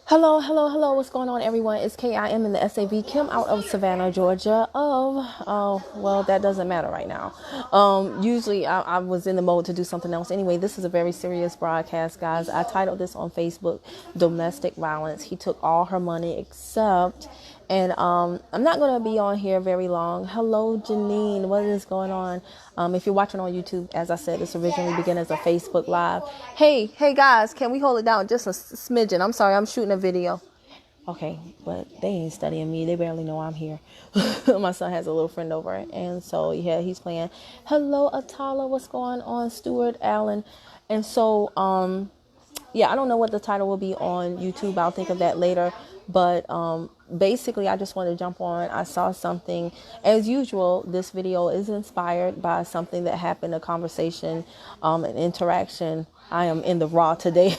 Hello, hello, hello. What's going on, everyone? It's KIM in the SAV. Kim out of Savannah, Georgia. Well, that doesn't matter right now. Usually I was in the mode to do something else. Anyway, this is a very serious broadcast, guys. I titled this on Facebook, Domestic Violence. He took all her money except, and I'm not going to be on here very long. Hello, Janine. What is going on? If you're watching on YouTube, as I said, this originally began as a Facebook Live. Hey, guys, can we hold it down just a smidgen? I'm sorry, I'm shooting a video. Okay, but they ain't studying me. They barely know I'm here. My son has a little friend over, and so, yeah, he's playing. Hello, Atala. What's going on? Stuart Allen. And so, yeah, I don't know what the title will be on YouTube. I'll think of that later. But basically, I just want to jump on. I saw something. As usual, this video is inspired by something that happened, a conversation, an interaction. I am in the raw today.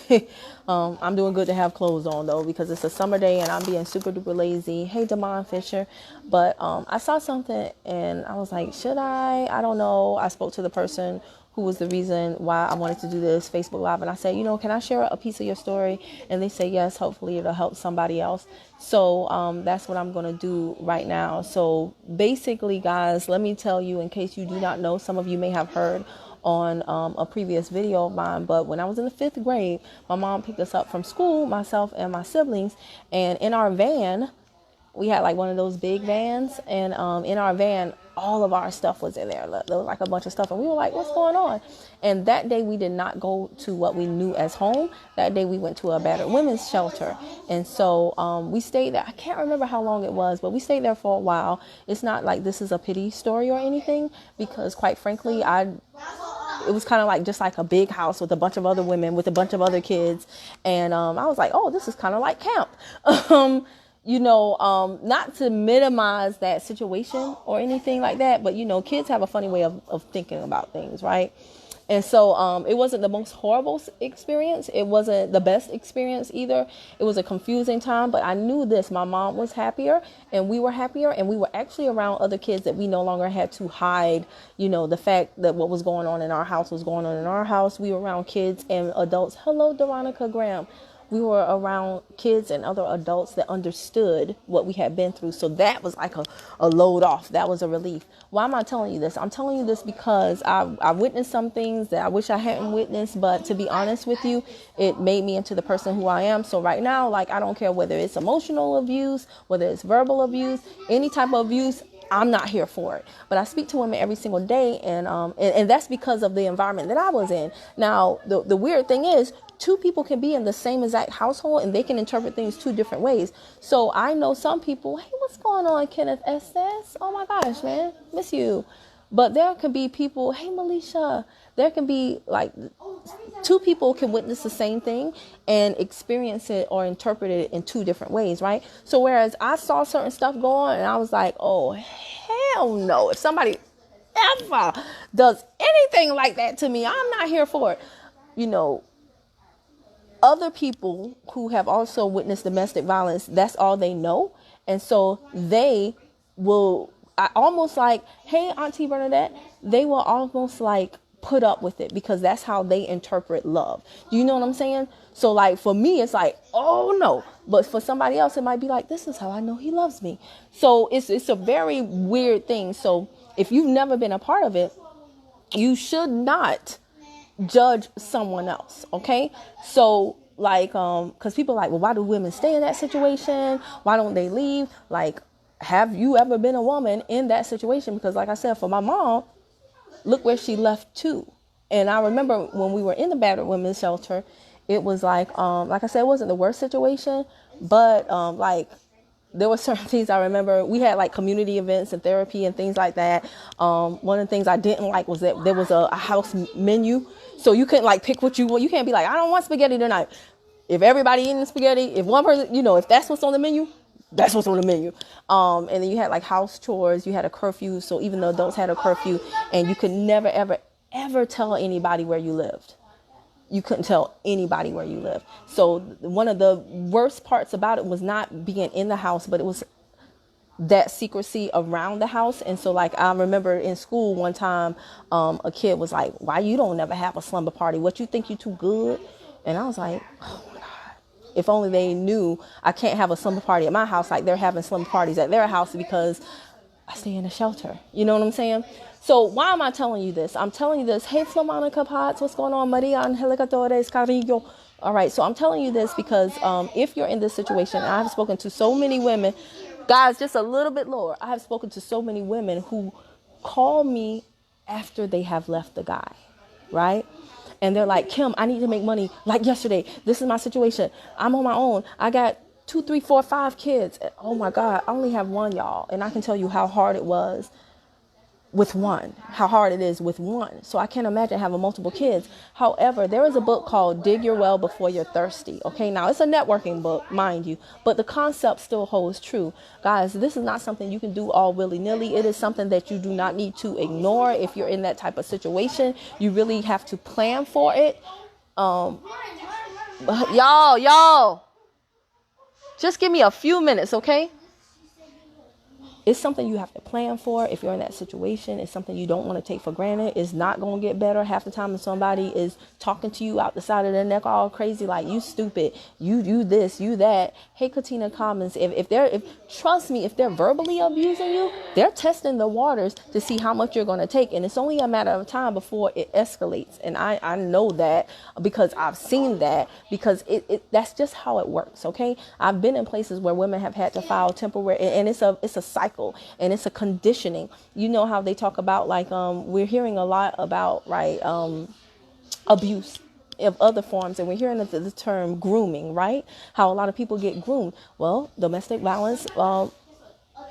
I'm doing good to have clothes on, though, because it's a summer day and I'm being super duper lazy. Hey, Damon Fisher. But I saw something and I was like, should I? I don't know. I spoke to the person who was the reason why I wanted to do this Facebook Live. And I said, can I share a piece of your story? And they say, yes, hopefully it'll help somebody else. So that's what I'm going to do right now. So basically, guys, let me tell you, in case you do not know, some of you may have heard on a previous video of mine, but when I was in the 5th grade, my mom picked us up from school, myself and my siblings, and in our van, we had like one of those big vans, and in our van, all of our stuff was in there. There was like a bunch of stuff, and we were like, what's going on? And that day we did not go to what we knew as home. That day we went to a battered women's shelter. And so we stayed there. I can't remember how long it was, but we stayed there for a while. It's not like this is a pity story or anything, because quite frankly, it was kind of like just like a big house with a bunch of other women with a bunch of other kids. And I was like, oh, this is kind of like camp. Not to minimize that situation or anything like that, but, kids have a funny way of thinking about things, right? And so it wasn't the most horrible experience. It wasn't the best experience either. It was a confusing time, but I knew this. My mom was happier and we were happier, and we were actually around other kids that we no longer had to hide, the fact that what was going on in our house was going on in our house. We were around kids and adults. Hello, Veronica Graham. We were around kids and other adults that understood what we had been through. So that was like a load off. That was a relief. Why am I telling you this? I'm telling you this because I witnessed some things that I wish I hadn't witnessed. But to be honest with you, it made me into the person who I am. So right now, like, I don't care whether it's emotional abuse, whether it's verbal abuse, any type of abuse. I'm not here for it. But I speak to women every single day, and that's because of the environment that I was in. Now, the weird thing is, two people can be in the same exact household and they can interpret things two different ways. So I know some people, hey, what's going on, Kenneth Estes? Oh my gosh, man, miss you. But there can be people, hey, Melisha, there can be like two people can witness the same thing and experience it or interpret it in two different ways, right? So whereas I saw certain stuff go on and I was like, oh, hell no. If somebody ever does anything like that to me, I'm not here for it. Other people who have also witnessed domestic violence, that's all they know. And so they will almost like, hey, Auntie Bernadette, they will almost like put up with it because that's how they interpret love. Do you know what I'm saying? So like for me, it's like, oh no. But for somebody else, it might be like, this is how I know he loves me. So it's a very weird thing. So if you've never been a part of it, you should not judge someone else. Okay. So like, cause people are like, well, why do women stay in that situation? Why don't they leave? Like, have you ever been a woman in that situation? Because like I said, for my mom, look where she left to. And I remember when we were in the battered women's shelter, it was like I said, it wasn't the worst situation, but like there were certain things I remember. We had like community events and therapy and things like that. One of the things I didn't like was that there was a house menu. So you couldn't like pick what you want. You can't be like, I don't want spaghetti tonight. If everybody eating spaghetti, if one person, if that's what's on the menu, that's what's on the menu. And then you had like house chores. You had a curfew. So even the adults had a curfew, and you could never, ever, ever tell anybody where you lived. You couldn't tell anybody where you lived. So one of the worst parts about it was not being in the house, but it was that secrecy around the house. And so like I remember in school one time, a kid was like, why you don't never have a slumber party? What, you think you too good? And I was like, oh my God. If only they knew I can't have a slumber party at my house like they're having slumber parties at their house because I stay in a shelter. You know what I'm saying? So why am I telling you this? I'm telling you this. Hey, Flamanica Pots, what's going on? Maria Angelicadores Carrillo. All right, so I'm telling you this because if you're in this situation, and I've spoken to so many women, guys, just a little bit lower. I have spoken to so many women who call me after they have left the guy, right? And they're like, Kim, I need to make money like yesterday. This is my situation. I'm on my own. I got 2, 3, 4, 5 kids. Oh my God, I only have one, y'all. And I can tell you how hard it was with one, how hard it is with one. So I can't imagine having multiple kids. However, there is a book called Dig Your Well Before You're Thirsty. Okay, now it's a networking book, mind you, but the concept still holds true. Guys, this is not something you can do all willy-nilly. It is something that you do not need to ignore if you're in that type of situation. You really have to plan for it. Y'all, just give me a few minutes, okay? It's something you have to plan for if you're in that situation. It's something you don't want to take for granted. It's not going to get better. Half the time when somebody is talking to you out the side of their neck all crazy, like, you stupid, you do this, you that. Hey, Katina Commons, trust me, if they're verbally abusing you, they're testing the waters to see how much you're going to take. And it's only a matter of time before it escalates. And I know that because I've seen that, because that's just how it works. Okay. I've been in places where women have had to file temporary, and it's a cycle. And it's a conditioning. You know how they talk about, like, we're hearing a lot about, right, abuse of other forms, and we're hearing the term grooming, right? How a lot of people get groomed. Well, domestic violence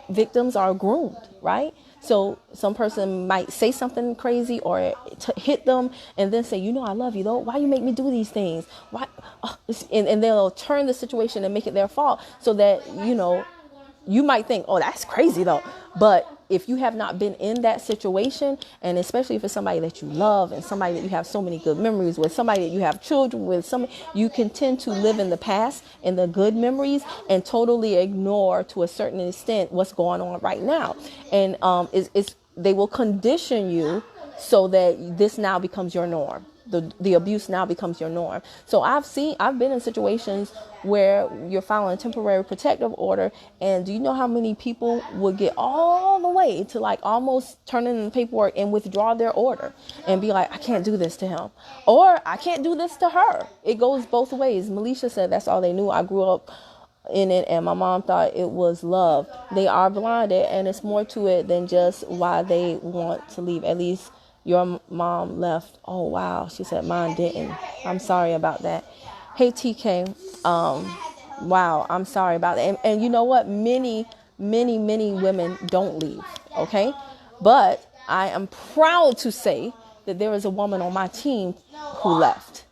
victims are groomed, right? So some person might say something crazy or hit them and then say, I love you though. Why you make me do these things? Why? And they'll turn the situation and make it their fault so that, you might think, oh, that's crazy though. But if you have not been in that situation, and especially if it's somebody that you love and somebody that you have so many good memories with, somebody that you have children with, you can tend to live in the past and the good memories and totally ignore to a certain extent what's going on right now. And they will condition you so that this now becomes your norm. The abuse now becomes your norm. So I've been in situations where you're filing a temporary protective order, and do you know how many people would get all the way to like almost turn in the paperwork and withdraw their order and be like, I can't do this to him, or I can't do this to her. It goes both ways. Melisha said that's all they knew. I grew up in it, and my mom thought it was love. They are blinded, and it's more to it than just why they want to leave. At least your mom left. Oh, wow. She said mine didn't. I'm sorry about that. Hey, TK. Wow. I'm sorry about that. And you know what? Many women don't leave. Okay. But I am proud to say that there is a woman on my team who left.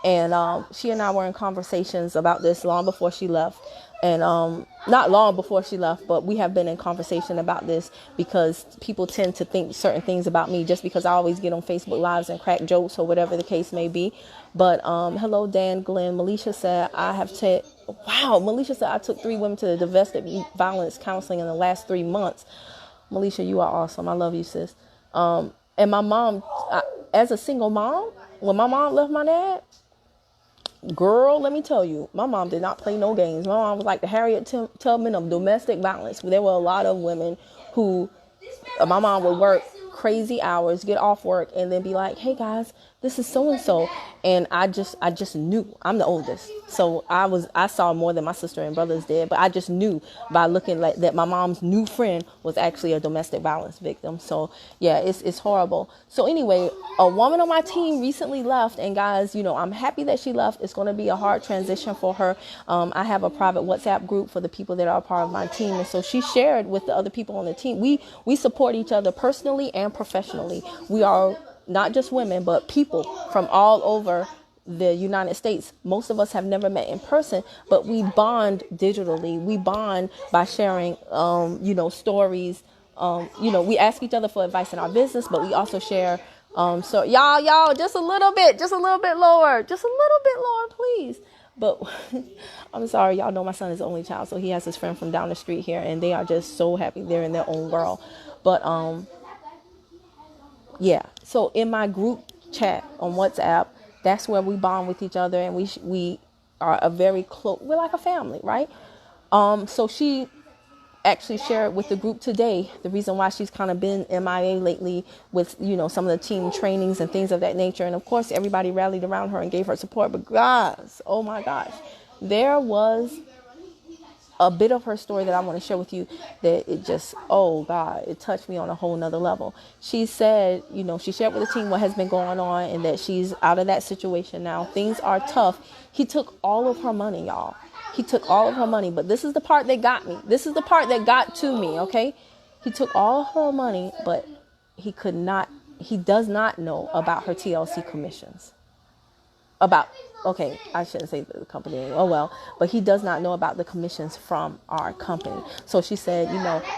And she and I were in conversations about this long before she left. And not long before she left, but we have been in conversation about this because people tend to think certain things about me just because I always get on Facebook Lives and crack jokes or whatever the case may be. But hello, Dan, Glenn. Melisha said, Melisha said, I took 3 women to the domestic violence counseling in the last 3 months. Melisha, you are awesome. I love you, sis. And my mom, as a single mom, when my mom left my dad, girl, let me tell you, my mom did not play no games. My mom was like the Harriet Tubman of domestic violence. There were a lot of women who, my mom would work crazy hours, get off work, and then be like, hey guys, this is so-and-so. And I just knew. I'm the oldest. So I saw more than my sister and brothers did, but I just knew by looking like that my mom's new friend was actually a domestic violence victim. So yeah, it's horrible. So anyway, a woman on my team recently left, and guys, I'm happy that she left. It's going to be a hard transition for her. I have a private WhatsApp group for the people that are a part of my team. And so she shared with the other people on the team. We support each other personally and professionally. We are not just women, but people from all over the United States. Most of us have never met in person, but we bond digitally. We bond by sharing, stories. We ask each other for advice in our business, but we also share. So y'all, just a little bit lower, please. But I'm sorry, y'all know my son is the only child, so he has his friend from down the street here, and they are just so happy they're in their own world. But yeah. So in my group chat on WhatsApp, that's where we bond with each other, and we are a very close, we're like a family, right? So she actually shared with the group today the reason why she's kind of been MIA lately with, some of the team trainings and things of that nature. And of course, everybody rallied around her and gave her support. But guys, oh my gosh, there was a bit of her story that I want to share with you that it just, oh God, it touched me on a whole nother level. She said, she shared with the team what has been going on and that she's out of that situation now. Things are tough. He took all of her money, y'all. He took all of her money, but this is the part that got me. This is the part that got to me, okay? He took all of her money, but he does not know about her TLC commissions. I shouldn't say the company name. Oh well, but he does not know about the commissions from our company. So she said,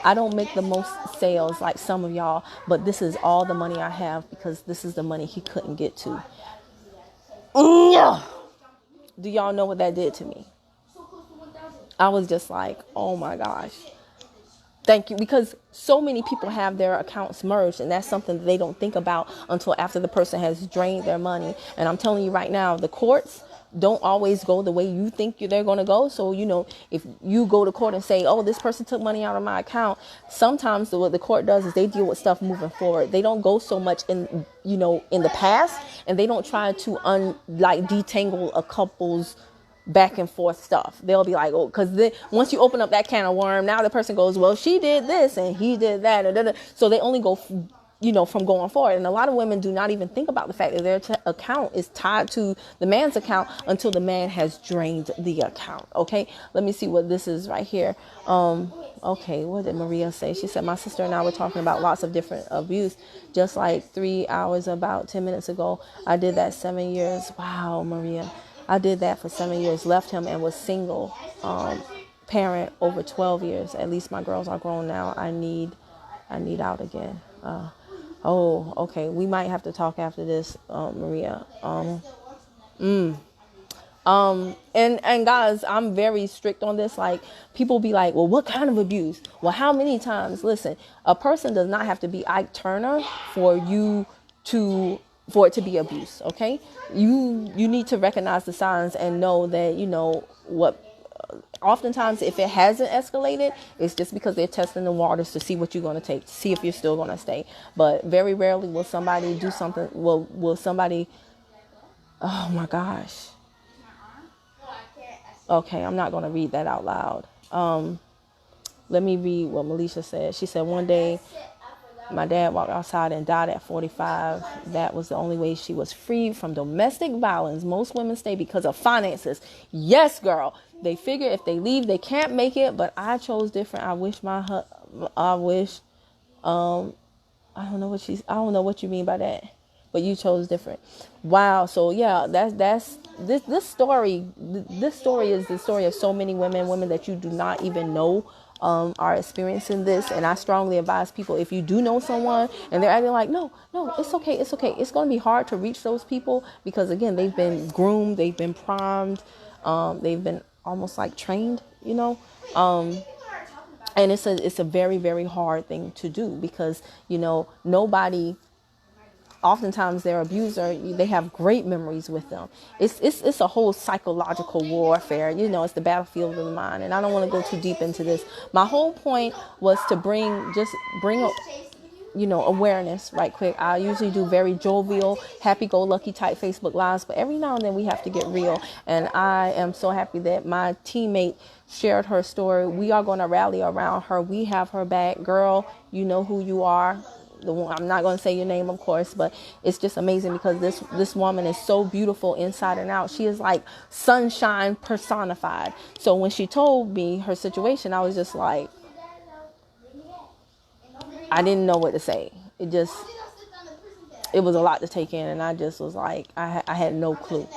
I don't make the most sales like some of y'all, but this is all the money I have because this is the money he couldn't get to. Do y'all know what that did to me? I was just like, oh my gosh. Thank you. Because so many people have their accounts merged, and that's something that they don't think about until after the person has drained their money. And I'm telling you right now, the courts don't always go the way you think they're going to go. So, if you go to court and say, oh, this person took money out of my account, sometimes what the court does is they deal with stuff moving forward. They don't go so much in the past, and they don't try to detangle a couple's back and forth stuff. They'll be like, oh, because then once you open up that can of worm, now the person goes, well, she did this and he did that. So they only go, from going forward. And a lot of women do not even think about the fact that their account is tied to the man's account until the man has drained the account. Okay. Let me see what this is right here. Okay. What did Maria say? She said, my sister and I were talking about lots of different abuse, just like 3 hours, about 10 minutes ago. I did that 7 years. Wow, Maria. I did that for 7 years, left him and was single, parent over 12 years. At least my girls are grown now. I need out again. Okay. We might have to talk after this, Maria. And guys, I'm very strict on this. Like, people be like, well, what kind of abuse? Well, how many times? Listen, a person does not have to be Ike Turner for it to be abuse. Okay. You need to recognize the signs and know that, what, oftentimes if it hasn't escalated, it's just because they're testing the waters to see what you're going to take, to see if you're still going to stay. But very rarely will somebody do something. Will somebody, oh my gosh. Okay. I'm not going to read that out loud. Let me read what Melisha said. She said, one day my dad walked outside and died at 45. That was the only way she was freed from domestic violence. Most women stay because of finances. Yes, girl. They figure if they leave, they can't make it. But I chose different. I don't know what you mean by that. But you chose different. Wow. So yeah, this story. This story is the story of so many women that you do not even know are experiencing this. And I strongly advise people, if you do know someone and they're acting like, no, it's okay. It's going to be hard to reach those people because, again, they've been groomed, they've been primed, they've been almost like trained, and it's a very, very hard thing to do because, nobody, oftentimes their abuser, they have great memories with them. It's a whole psychological warfare. It's the battlefield of the mind. And I don't want to go too deep into this. My whole point was to bring awareness right quick. I usually do very jovial, happy-go-lucky type Facebook Lives, but every now and then we have to get real. And I am so happy that my teammate shared her story. We are going to rally around her. We have her back. Girl, you know who you are. I'm not going to say your name, of course, but it's just amazing because this woman is so beautiful inside and out. She is like sunshine personified. So when she told me her situation, I was just like, I didn't know what to say. It was a lot to take in. And I just was like, I had no clue.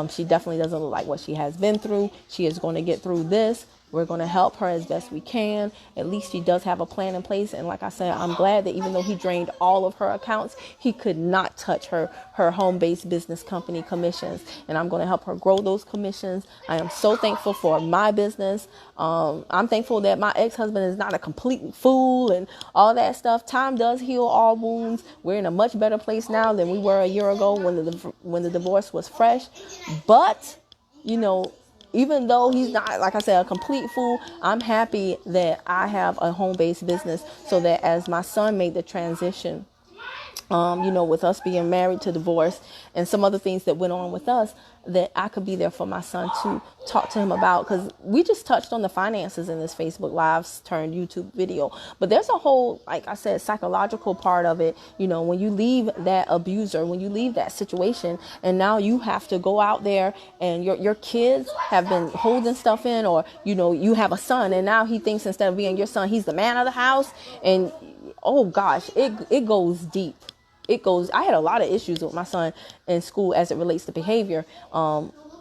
She definitely doesn't look like what she has been through. She is going to get through this. We're going to help her as best we can. At least she does have a plan in place. And like I said, I'm glad that even though he drained all of her accounts, he could not touch her home-based business company commissions. And I'm going to help her grow those commissions. I am so thankful for my business. I'm thankful that my ex-husband is not a complete fool and all that stuff. Time does heal all wounds. We're in a much better place now than we were a year ago when the divorce was fresh. But you know, even though he's not, like I said, a complete fool, I'm happy that I have a home-based business so that as my son made the transition, with us being married to divorce and some other things that went on with us, that I could be there for my son to talk to him about, because we just touched on the finances in this Facebook Lives turned YouTube video. But there's a whole, like I said, psychological part of it. When you leave that abuser, when you leave that situation, and now you have to go out there and your kids have been holding stuff in, or, you have a son and now he thinks instead of being your son, he's the man of the house. And oh gosh, it goes deep. I had a lot of issues with my son in school as it relates to behavior.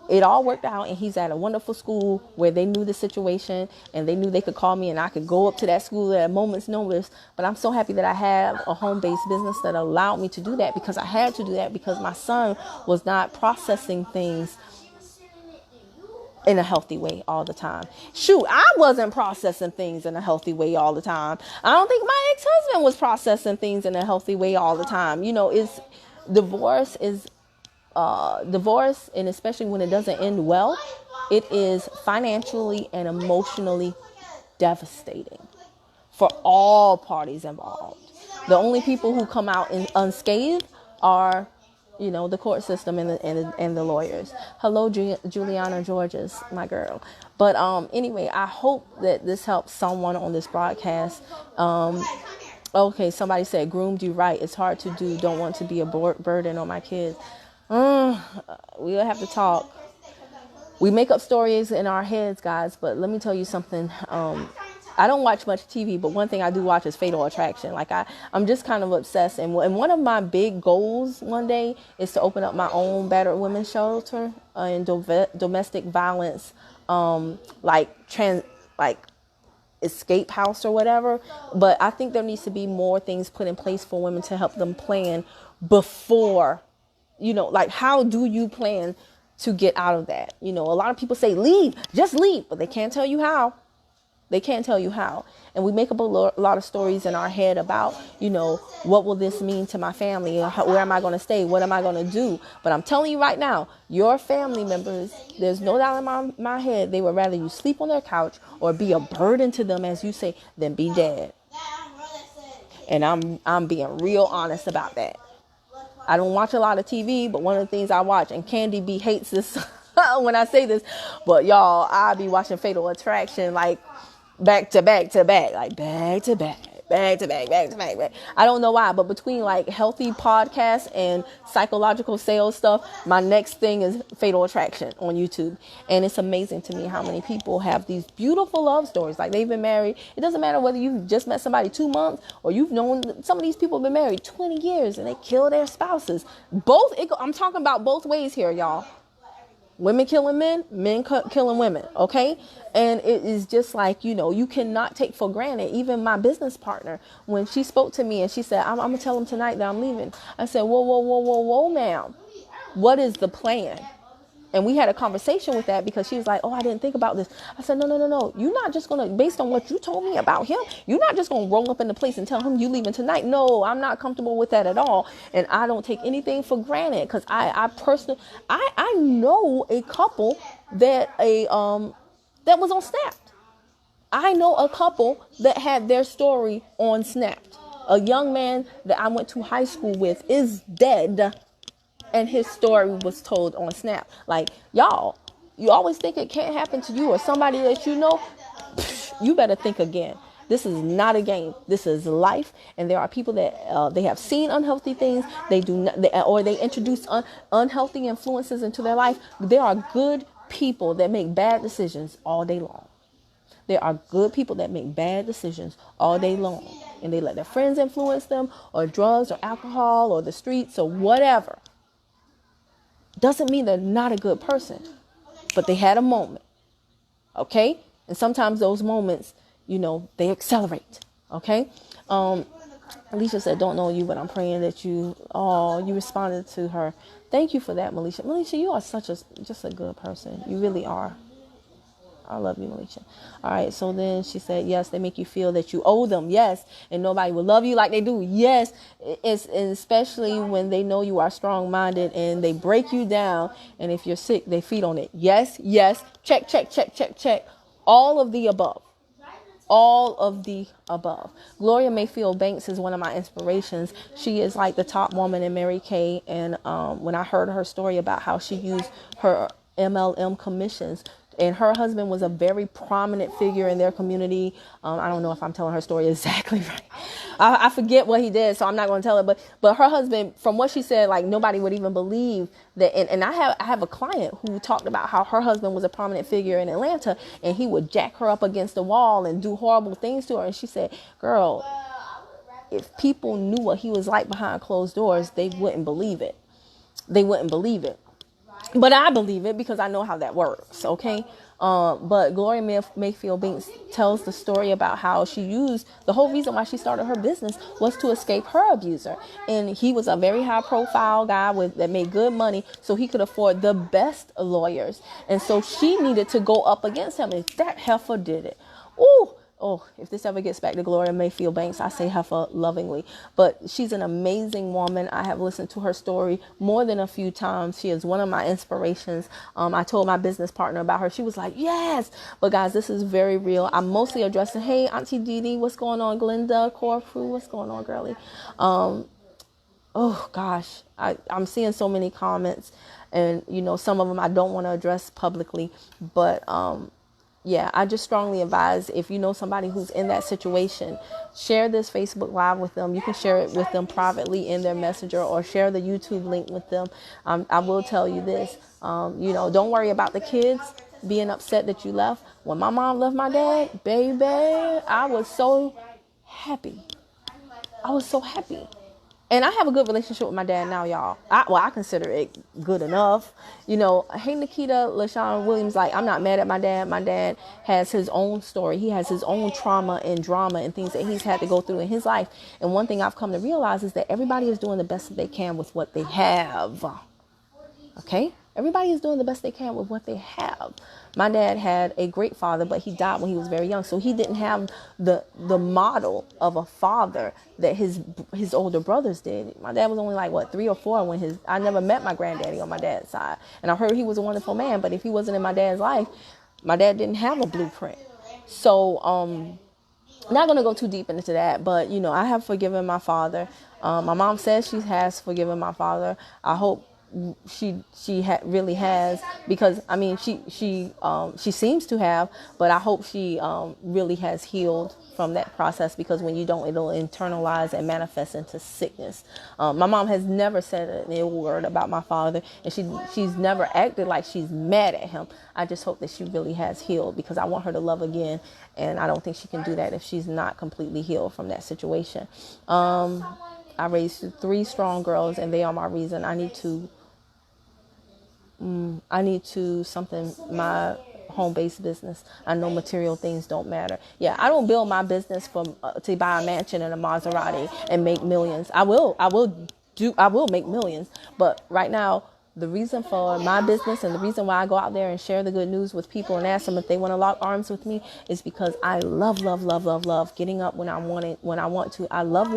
It all worked out, and he's at a wonderful school where they knew the situation and they knew they could call me and I could go up to that school at a moment's notice. But I'm so happy that I have a home-based business that allowed me to do that, because I had to do that because my son was not processing things in a healthy way all the time. Shoot, I wasn't processing things in a healthy way all the time. I don't think my ex-husband was processing things in a healthy way all the time. It's divorce, and especially when it doesn't end well, it is financially and emotionally devastating for all parties involved. The only people who come out unscathed are the court system and the lawyers. Hello, Juliana Georges, my girl. But anyway, I hope that this helps someone on this broadcast. Okay, somebody said, groomed you right. It's hard to do. Don't want to be a burden on my kids. We'll have to talk. We make up stories in our heads, guys. But let me tell you something. I don't watch much TV, but one thing I do watch is Fatal Attraction. Like I'm just kind of obsessed. And one of my big goals one day is to open up my own battered women's shelter and domestic violence, like escape house or whatever. But I think there needs to be more things put in place for women to help them plan before, like how do you plan to get out of that? A lot of people say leave, just leave, but they can't tell you how. They can't tell you how. And we make up a lot of stories in our head about, what will this mean to my family? Where am I going to stay? What am I going to do? But I'm telling you right now, your family members, there's no doubt in my head, they would rather you sleep on their couch or be a burden to them, as you say, than be dead. And I'm being real honest about that. I don't watch a lot of TV, but one of the things I watch, and Candy B hates this when I say this, but y'all, I be watching Fatal Attraction like back to back to back, like back to back. I don't know why, but between like healthy podcasts and psychological sales stuff, my next thing is Fatal Attraction on YouTube. And it's amazing to me how many people have these beautiful love stories. Like they've been married. It doesn't matter whether you've just met somebody 2 months or you've known some of these people have been married 20 years and they kill their spouses. I'm talking about both ways here, y'all. Women killing men, men killing women, okay? And it is just like, you cannot take for granted. Even my business partner, when she spoke to me and she said, I'm going to tell him tonight that I'm leaving. I said, whoa, ma'am. What is the plan? And we had a conversation with that because she was like, oh, I didn't think about this. I said, no. You're not just going to, based on what you told me about him, you're not just going to roll up in the place and tell him you leaving tonight. No, I'm not comfortable with that at all. And I don't take anything for granted because I personally, I know a couple that that was on Snap. I know a couple that had their story on Snap. A young man that I went to high school with is dead. And his story was told on Snap. Like, y'all, you always think it can't happen to you or somebody that you know. You better think again. This is not a game. This is life. And there are people that they have seen unhealthy things. They do not, or they introduce unhealthy influences into their life. There are good people that make bad decisions all day long. There are good people that make bad decisions all day long. And they let their friends influence them, or drugs or alcohol or the streets or whatever. Doesn't mean they're not a good person, but they had a moment. Okay. And sometimes those moments, they accelerate. Okay. Alicia said, don't know you, but I'm praying that you responded to her. Thank you for that, Melisha. Melisha, you are just a good person. You really are. I love you, Malisha. All right. So then she said, yes, they make you feel that you owe them. Yes. And nobody will love you like they do. Yes. It's especially when they know you are strong minded and they break you down. And if you're sick, they feed on it. Yes. Yes. Check, check, check, check, check. All of the above. All of the above. Gloria Mayfield Banks is one of my inspirations. She is like the top woman in Mary Kay. And when I heard her story about how she used her MLM commissions, and her husband was a very prominent figure in their community. I don't know if I'm telling her story exactly right. I forget what he did, so I'm not going to tell it. But her husband, from what she said, like nobody would even believe that. And I have a client who talked about how her husband was a prominent figure in Atlanta, and he would jack her up against the wall and do horrible things to her. And she said, "Girl, if people knew what he was like behind closed doors, they wouldn't believe it. They wouldn't believe it." But I believe it because I know how that works, okay? But Gloria Mayfield Banks tells the story about how she used, the whole reason why she started her business was to escape her abuser. And he was a very high profile guy that made good money, so he could afford the best lawyers. And so she needed to go up against him, and that heifer did it. Ooh. Oh, if this ever gets back to Gloria Mayfield Banks, I say heifer lovingly. But she's an amazing woman. I have listened to her story more than a few times. She is one of my inspirations. I told my business partner about her. She was like, yes. But guys, this is very real. I'm mostly addressing, hey, Auntie Dee Dee, what's going on? Glenda, Core Crew, what's going on, girlie? Oh, gosh. I'm seeing so many comments. And, some of them I don't want to address publicly. But, yeah, I just strongly advise, if you know somebody who's in that situation, share this Facebook Live with them. You can share it with them privately in their messenger, or share the YouTube link with them. I will tell you this, don't worry about the kids being upset that you left. When my mom left my dad, baby, I was so happy. I was so happy. And I have a good relationship with my dad now, y'all. I consider it good enough. Hey, Nikita LaShawn Williams, like, I'm not mad at my dad. My dad has his own story. He has his own trauma and drama and things that he's had to go through in his life. And one thing I've come to realize is that everybody is doing the best that they can with what they have. Okay? Everybody is doing the best they can with what they have. My dad had a great father, but he died when he was very young. So he didn't have the model of a father that his older brothers did. My dad was only like, 3 or 4 when I never met my granddaddy on my dad's side. And I heard he was a wonderful man, but if he wasn't in my dad's life, my dad didn't have a blueprint. So, not going to go too deep into that, but, I have forgiven my father. My mom says she has forgiven my father. I hope she really has, because she seems to have, but I hope she really has healed from that process, because when you don't, it'll internalize and manifest into sickness. My mom has never said an ill word about my father, and she's never acted like she's mad at him. I just hope that she really has healed, because I want her to love again, and I don't think she can do that if she's not completely healed from that situation. I raised 3 strong girls, and they are my reason. I need to my home-based business. I know material things don't matter. Yeah, I don't build my business to buy a mansion and a Maserati and make millions. I will make millions, but right now, the reason for my business and the reason why I go out there and share the good news with people and ask them if they want to lock arms with me is because I love getting up when I want to. I love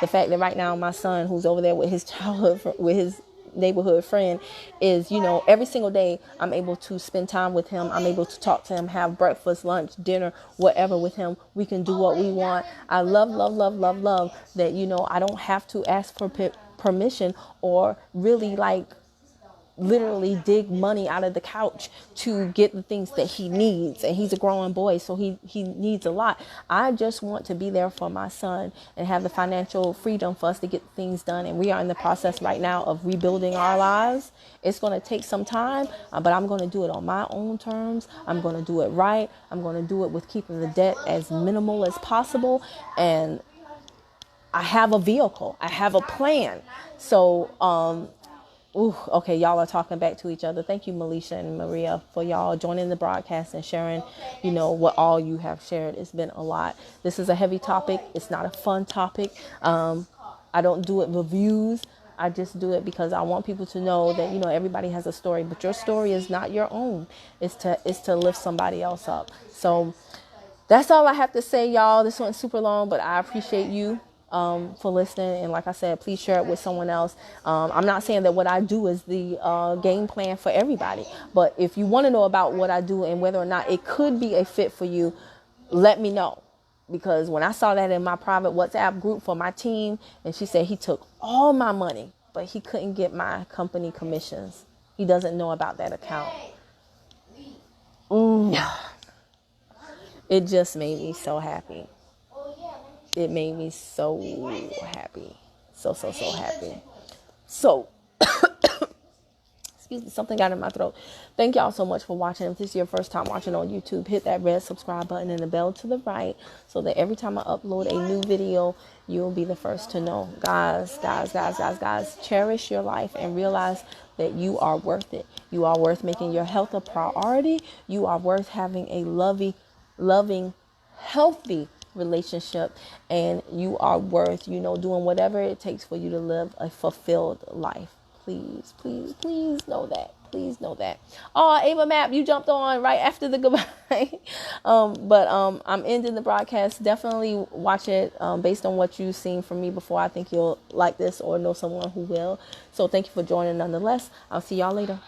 the fact that right now my son, who's over there with his neighborhood friend, is, every single day I'm able to spend time with him. I'm able to talk to him, have breakfast, lunch, dinner, whatever with him. We can do what we want. I love that, I don't have to ask for permission or really literally dig money out of the couch to get the things that he needs. And he's a growing boy, so he needs a lot. I just want to be there for my son and have the financial freedom for us to get things done. And we are in the process right now of rebuilding our lives. It's going to take some time, but I'm going to do it on my own terms. I'm going to do it right. I'm going to do it with keeping the debt as minimal as possible. And I have a vehicle. I have a plan. So, okay, y'all are talking back to each other. Thank you, Melisha and Maria, for y'all joining the broadcast and sharing, what all you have shared. It's been a lot. This is a heavy topic. It's not a fun topic. I don't do it with views. I just do it because I want people to know that, everybody has a story, but your story is not your own. It's to lift somebody else up. So that's all I have to say, y'all. This went super long, but I appreciate you for listening. And like I said, please share it with someone else. I'm not saying that what I do is the game plan for everybody, but if you want to know about what I do and whether or not it could be a fit for you, let me know. Because when I saw that in my private WhatsApp group for my team, and she said he took all my money, but he couldn't get my company commissions. He doesn't know about that account. It just made me so happy. It made me so happy. So happy. So, excuse me, something got in my throat. Thank y'all so much for watching. If this is your first time watching on YouTube, hit that red subscribe button and the bell to the right so that every time I upload a new video, you'll be the first to know. Guys, cherish your life and realize that you are worth it. You are worth making your health a priority. You are worth having a loving, healthy relationship, and you are worth, doing whatever it takes for you to live a fulfilled life. Please know that. Please know that. Oh, Ava Map, you jumped on right after the goodbye. But I'm ending the broadcast. Definitely watch it based on what you've seen from me before. I think you'll like this or know someone who will. So thank you for joining nonetheless. I'll see y'all later.